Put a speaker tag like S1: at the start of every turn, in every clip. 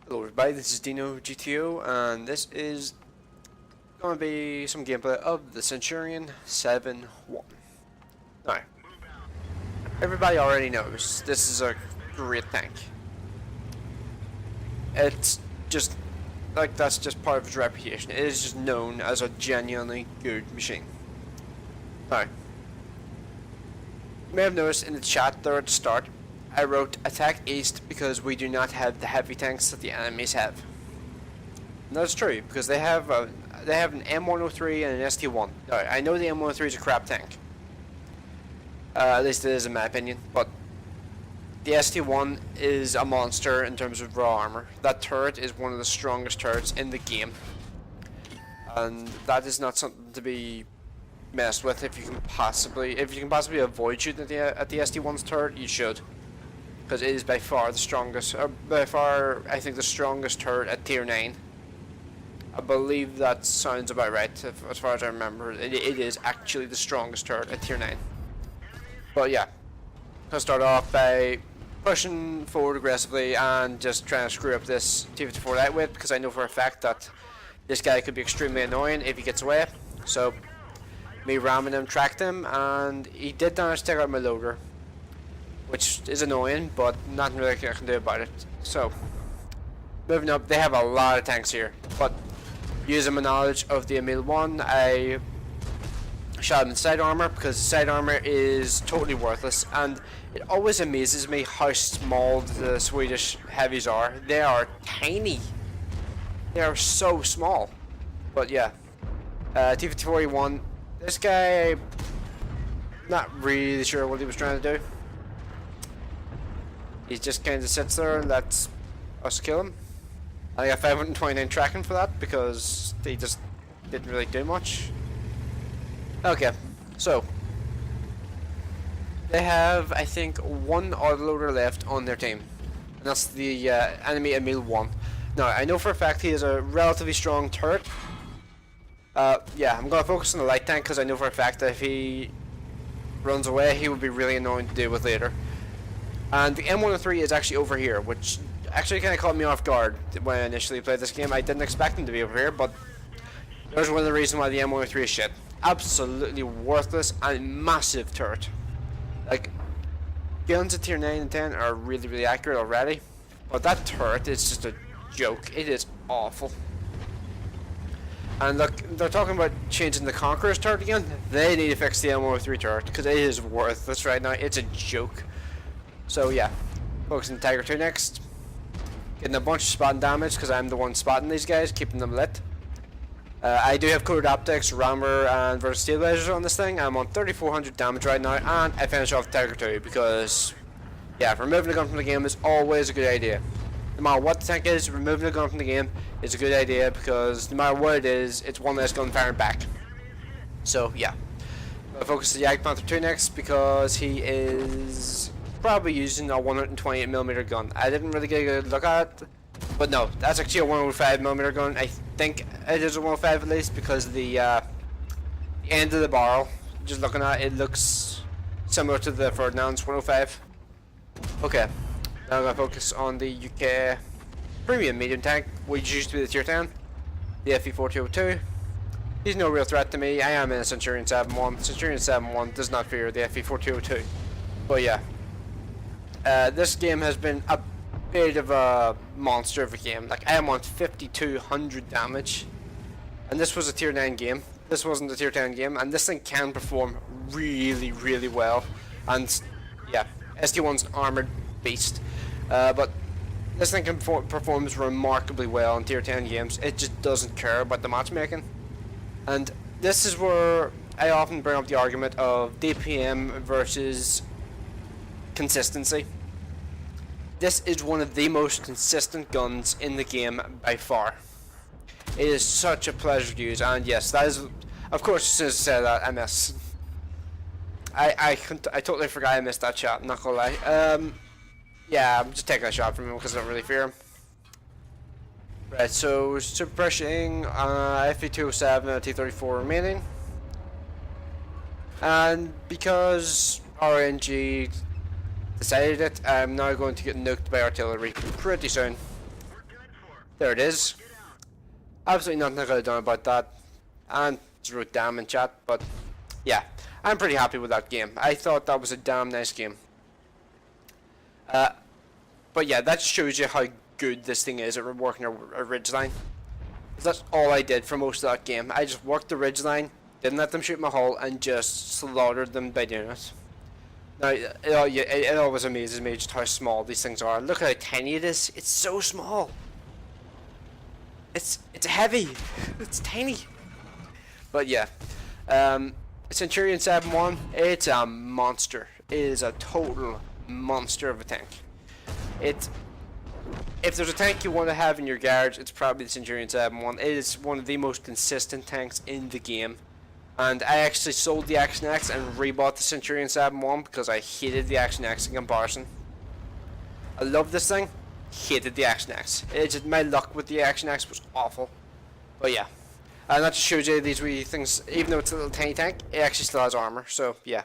S1: Hello everybody, this is DeanoGTO, and this is going to be some gameplay of the Centurion 7-1. Now, everybody already knows this is a great tank. It's just, like, that's just part of its reputation. It is just known as a genuinely good machine. Now, you may have noticed in the chat there at the start, I wrote attack east because we do not have the heavy tanks that the enemies have. And that's true because they have an M103 and an ST1. Now, I know the M103 is a crap tank. At least it is in my opinion, but the ST1 is a monster in terms of raw armor. That turret is one of the strongest turrets in the game, and that is not something to be messed with. If you can possibly avoid shooting at the ST1's turret, you should. Because it is by far the strongest, I think the strongest turret at tier 9. I believe that sounds about right, as far as I remember. It is actually the strongest turret at tier 9. But yeah, I'll start off by pushing forward aggressively and just trying to screw up this T-54 lightweight, because I know for a fact that this guy could be extremely annoying if he gets away. So, me ramming him tracked him, and he did manage to take out my loader, which is annoying, but nothing really I can do about it. So, moving up, they have a lot of tanks here, but using my knowledge of the Emil 1, I shot him in side armor, because side armor is totally worthless, and it always amazes me how small the Swedish heavies are. They are tiny. They are so small. But yeah, T-54E1, this guy, not really sure what he was trying to do. He just kind of sits there and lets us kill him. I got 529 tracking for that because they just didn't really do much. Okay, so they have, I think, one autoloader left on their team, and that's the enemy Emil 1. Now, I know for a fact he is a relatively strong turret. Yeah, I'm going to focus on the light tank because I know for a fact that if he runs away, he would be really annoying to deal with later. And the M103 is actually over here, which actually kind of caught me off guard when I initially played this game. I didn't expect him to be over here, but there's one of the reasons why the M103 is shit. Absolutely worthless and massive turret. Like, guns at tier 9 and 10 are really, really accurate already, but that turret is just a joke. It is awful. And look, they're talking about changing the Conqueror's turret again. They need to fix the M103 turret, because it is worthless right now. It's a joke. So yeah, focusing on Tiger 2 next. Getting a bunch of spotting damage because I'm the one spotting these guys, keeping them lit. I do have colored optics, rammer, and vertical stabilizers on this thing. I'm on 3400 damage right now, and I finish off Tiger 2 because, yeah, removing the gun from the game is always a good idea. No matter what the tank is, removing the gun from the game is a good idea because no matter what it is, it's one less gun firing back. So yeah, I'll focus on the Jagdpanther 2 next because he is probably using a 128mm gun. I didn't really get a good look at it, but no, that's actually a 105mm gun. I think it is a 105 at least because the end of the barrel, just looking at it, looks similar to the Ferdinand's 105. Okay, now I'm going to focus on the UK premium medium tank, which used to be the tier 10, the FE4202. He's no real threat to me. I am in a Centurion 7-1. Centurion 7-1 does not fear the FE4202. But yeah, this game has been a bit of a monster of a game. Like, I am on 5200 damage, and this was a tier 9 game. This wasn't a tier 10 game, and this thing can perform really, really well. And yeah, ST1's an armored beast, but this thing can performs remarkably well in tier 10 games. It just doesn't care about the matchmaking, and this is where I often bring up the argument of DPM versus consistency. This is one of the most consistent guns in the game by far. It is such a pleasure to use, and yes, that is, of course, as soon as I said that, I miss. I totally forgot I missed that shot, I'm not gonna lie. Yeah, I'm just taking a shot from him because I don't really fear him. Right, so super pressuring, FE207 and T34 remaining. And because RNG decided it, I'm now going to get nuked by artillery pretty soon. There it is. Absolutely nothing I could have done about that. And just wrote damn in chat, but yeah, I'm pretty happy with that game. I thought that was a damn nice game. But yeah, that shows you how good this thing is at working a ridgeline. That's all I did for most of that game. I just worked the ridgeline, didn't let them shoot my hull, and just slaughtered them by doing it. Now, it always amazes me just how small these things are. Look at how tiny it is. It's so small. It's heavy. It's tiny. But yeah, Centurion 7-1, it's a monster. It is a total monster of a tank. If there's a tank you want to have in your garage, it's probably the Centurion 7-1. It is one of the most consistent tanks in the game. And I actually sold the Action X and rebought the Centurion 7-1 because I hated the Action X in comparison. I love this thing, hated the Action X. It's just my luck with the Action X was awful. But yeah. And that just shows you these wee things, even though it's a little tiny tank, it actually still has armor. So yeah.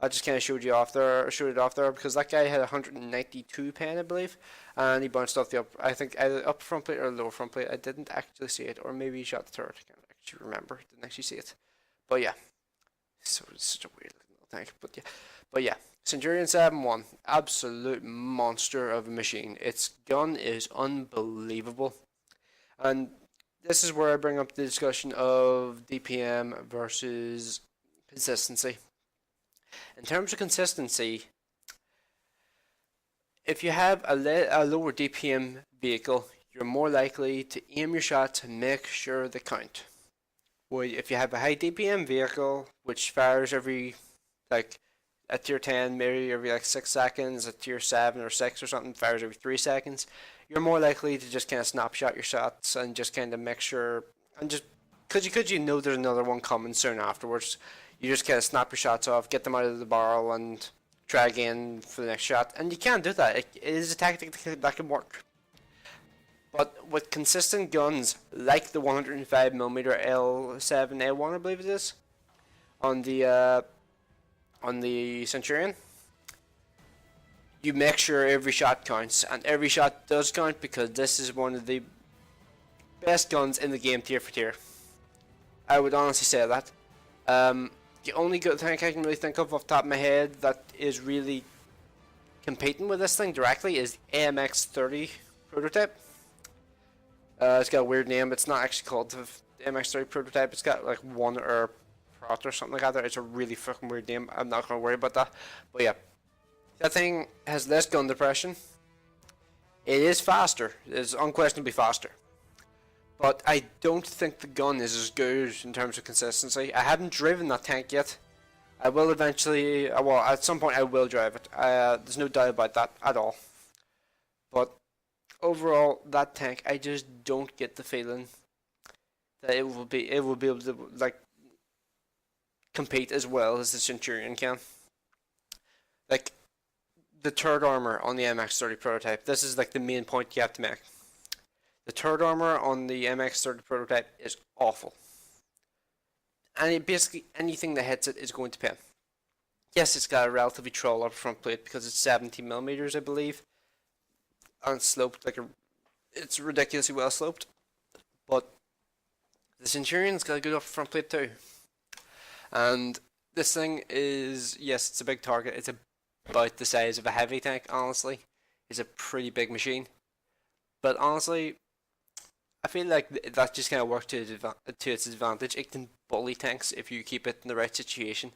S1: I just kind of showed it off there because that guy had 192 pen, I believe, and he bounced off the I think either up front plate or lower front plate. I didn't actually see it, or maybe he shot the turret. I can't actually remember. Didn't actually see it, but yeah. So it's such a weird little tank, but yeah. Centurion 7-1, absolute monster of a machine. Its gun is unbelievable, and this is where I bring up the discussion of DPM versus consistency. In terms of consistency, if you have a lower DPM vehicle, you're more likely to aim your shots and make sure they count. Well, if you have a high DPM vehicle, which fires every, like, at tier 10, maybe every like 6 seconds, at tier 7 or 6 or something, fires every 3 seconds, you're more likely to just kind of snapshot your shots and just kind of make sure, and just, because you know there's another one coming soon afterwards. You just kind of snap your shots off, get them out of the barrel, and try again for the next shot. And you can do that. It is a tactic that can work. But with consistent guns, like the 105mm L7A1, I believe it is, on the Centurion, you make sure every shot counts, and every shot does count because this is one of the best guns in the game, tier for tier. I would honestly say that. The only good tank I can really think of off the top of my head that is really competing with this thing directly is the AMX-30 prototype. It's got a weird name. It's not actually called the AMX-30 prototype. It's got like one or Prot or something like that. It's a really fucking weird name. I'm not going to worry about that. But yeah, that thing has less gun depression. It is faster. It's unquestionably faster. But I don't think the gun is as good in terms of consistency. I haven't driven that tank yet. I will eventually, well, at some point I will drive it. There's no doubt about that at all. But overall, that tank, I just don't get the feeling that it will be able to like compete as well as the Centurion can. Like the turret armor on the MX-30 prototype. This is like the main point you have to make. The turret armor on the MX-30 prototype is awful. And basically anything that hits it is going to pin. Yes, it's got a relatively troll up front plate because it's 70mm, I believe. And sloped like it's ridiculously well sloped. But the Centurion's got a good up front plate too. And this thing is, yes, it's a big target. It's about the size of a heavy tank, honestly. It's a pretty big machine. But honestly, I feel like that just kind of works to its advantage. It can bully tanks if you keep it in the right situation.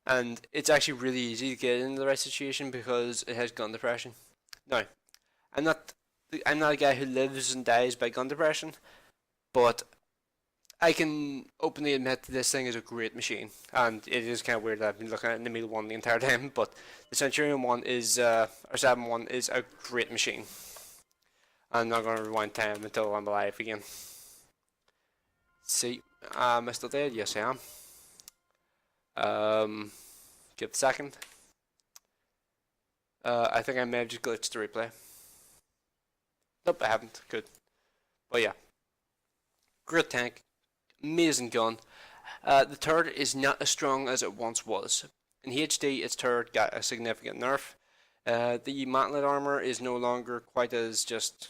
S1: And it's actually really easy to get in the right situation because it has gun depression. Now, I'm not a guy who lives and dies by gun depression, but I can openly admit that this thing is a great machine. And it is kind of weird that I've been looking at the Meal 1 the entire time, but the Centurion 1 is, or 7-1 is a great machine. I'm not going to rewind time until I'm alive again. See, am I still dead? Yes, I am. Give it a second. I think I may have just glitched the replay. Nope, I haven't. Good. But yeah. Great tank. Amazing gun. The turret is not as strong as it once was. In HD, its turret got a significant nerf. The mantlet armor is no longer quite as just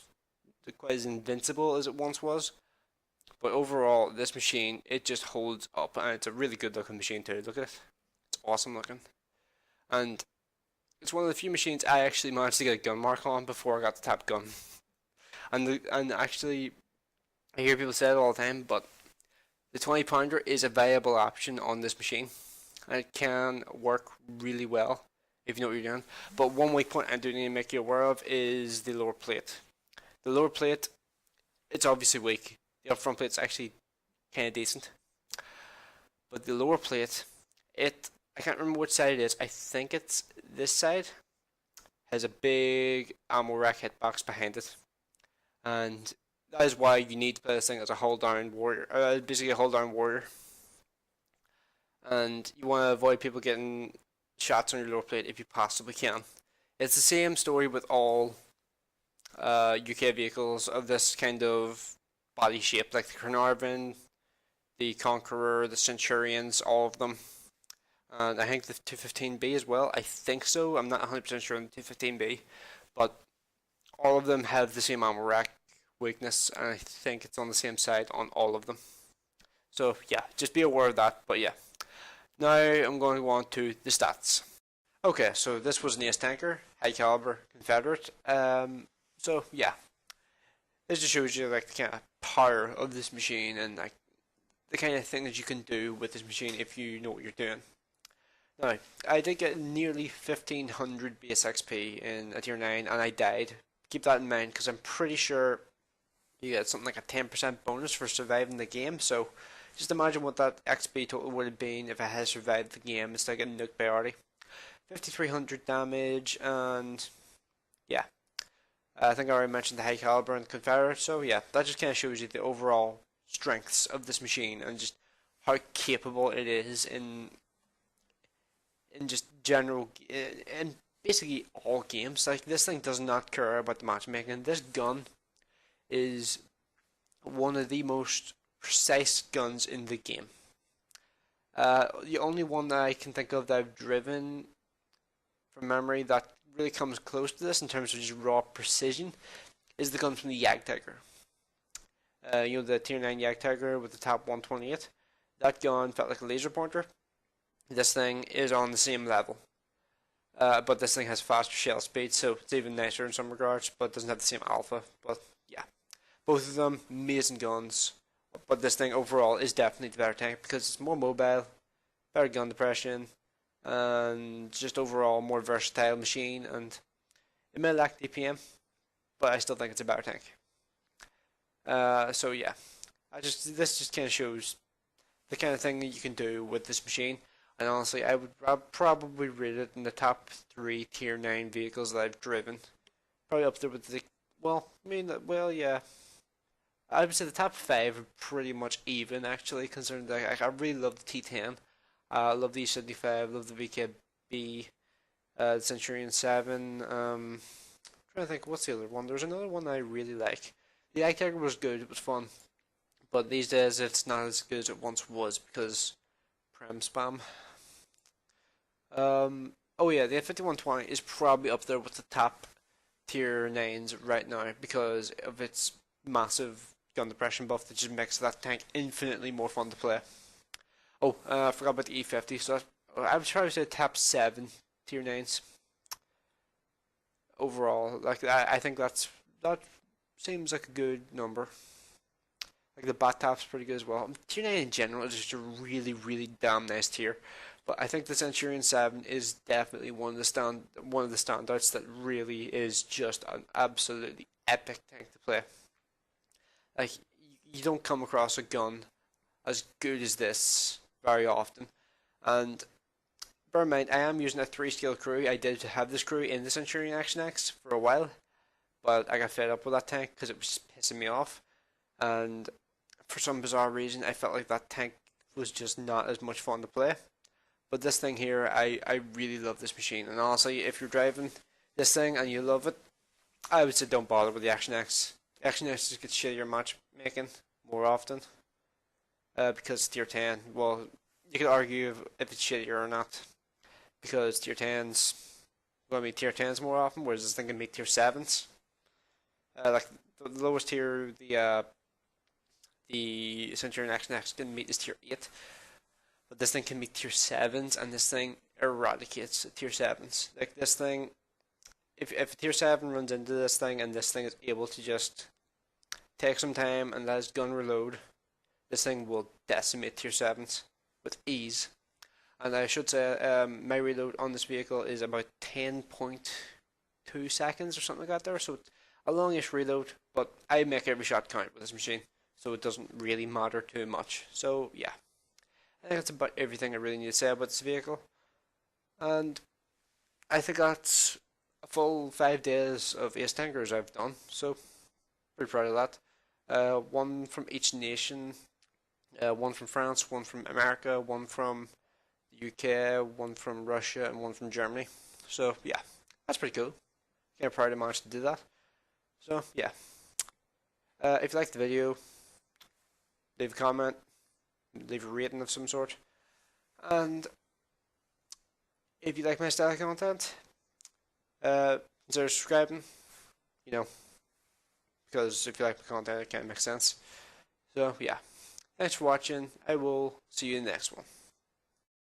S1: quite as invincible as it once was. But overall, this machine, it just holds up, and it's a really good looking machine too. Look at it. It's awesome looking. And it's one of the few machines I actually managed to get a gun mark on before I got the top gun. And actually, I hear people say it all the time, but the 20-pounder is a viable option on this machine. And it can work really well if you know what you're doing. But one weak point I do need to make you aware of is the lower plate. The lower plate, it's obviously weak. The up front plate's actually kind of decent. But the lower plate, I can't remember which side it is. I think it's this side. Has a big ammo rack hitbox behind it. And that is why you need to play this thing as a hold down warrior. Basically a hold down warrior. And you want to avoid people getting shots on your lower plate if you possibly can. It's the same story with all UK vehicles of this kind of body shape, like the Carnarvon, the Conqueror, the Centurions, all of them. And I think the 215B as well. I think so. I'm not 100% sure on the 215B, but all of them have the same ammo rack weakness, and I think it's on the same side on all of them. So yeah, just be aware of that. But yeah, now I'm going to go on to the stats. Okay, so this was an ace tanker, high caliber Confederate. So yeah, this just shows you like the kind of power of this machine and like the kind of thing that you can do with this machine if you know what you're doing. Now, I did get nearly 1500 base XP in a tier 9 and I died. Keep that in mind because I'm pretty sure you get something like a 10% bonus for surviving the game. So just imagine what that XP total would have been if I had survived the game instead of getting nuked by Artie. 5300 damage, and yeah. I think I already mentioned the high caliber and Confederate, so yeah, that just kind of shows you the overall strengths of this machine and just how capable it is in just general, in basically all games. Like, this thing does not care about the matchmaking. This gun is one of the most precise guns in the game. The only one that I can think of that I've driven from memory that really comes close to this in terms of just raw precision is the gun from the Jagdtiger. You know, the tier 9 Jagdtiger with the top 128. That gun felt like a laser pointer. This thing is on the same level. But this thing has faster shell speed, so it's even nicer in some regards, but doesn't have the same alpha. But yeah, both of them amazing guns. But this thing overall is definitely the better tank because it's more mobile, better gun depression, and just overall more versatile machine. And it may lack DPM, but I still think it's a better tank. So yeah, this just kind of shows the kind of thing that you can do with this machine. And honestly, I would probably rate it in the top 3 tier 9 vehicles that I've driven. Probably up there with the, yeah. I would say the top 5 are pretty much even, actually, considering that I really love the T10. I love the E75, love the VKB, the Centurion 7. Trying to think, what's the other one? There's another one I really like. The Jagdtiger was good, it was fun. But these days, it's not as good as it once was because prem spam. Oh yeah, the 5120 is probably up there with the top tier 9s right now because of its massive gun depression buff that just makes that tank infinitely more fun to play. Oh, I forgot about the E50, so I would try to say top 7 tier 9s. Overall, like I think that seems like a good number. Like the bat top's pretty good as well. Tier 9 in general is just a really, really damn nice tier. But I think the Centurion 7 is definitely one of the standouts that really is just an absolutely epic tank to play. Like, you don't come across a gun as good as this very often. And bear in mind, I am using a 3-scale crew. I did have this crew in the Centurion Action X for a while, but I got fed up with that tank because it was pissing me off. And for some bizarre reason, I felt like that tank was just not as much fun to play. But this thing here, I really love this machine. And honestly, if you're driving this thing and you love it, I would say don't bother with the Action X. The Action X just gets shittier matchmaking more often. Because tier 10, well, you could argue if it's shittier or not. Because tier 10s, well, I mean, tier 10s more often, whereas this thing can make tier 7s. Like, the lowest tier the Centurion X can meet is tier 8, but this thing can meet tier 7s, and this thing eradicates tier 7s. Like this thing, if tier 7 runs into this thing and this thing is able to just take some time and let his gun reload, this thing will decimate tier 7s with ease. And I should say, my reload on this vehicle is about 10.2 seconds or something like that there, so it's a longish reload, but I make every shot count with this machine, so it doesn't really matter too much. So yeah, I think that's about everything I really need to say about this vehicle. And I think that's a full 5 days of Ace Tankers I've done, so pretty proud of that. One from each nation, one from France, one from America, one from the UK, one from Russia, and one from Germany. So yeah, that's pretty cool. Kind of proud I managed to do that. So yeah, if you liked the video, leave a comment, leave a rating of some sort, and if you like my style of content, consider subscribing. You know, because if you like my content, it kind of makes sense. So yeah, thanks for watching. I will see you in the next one.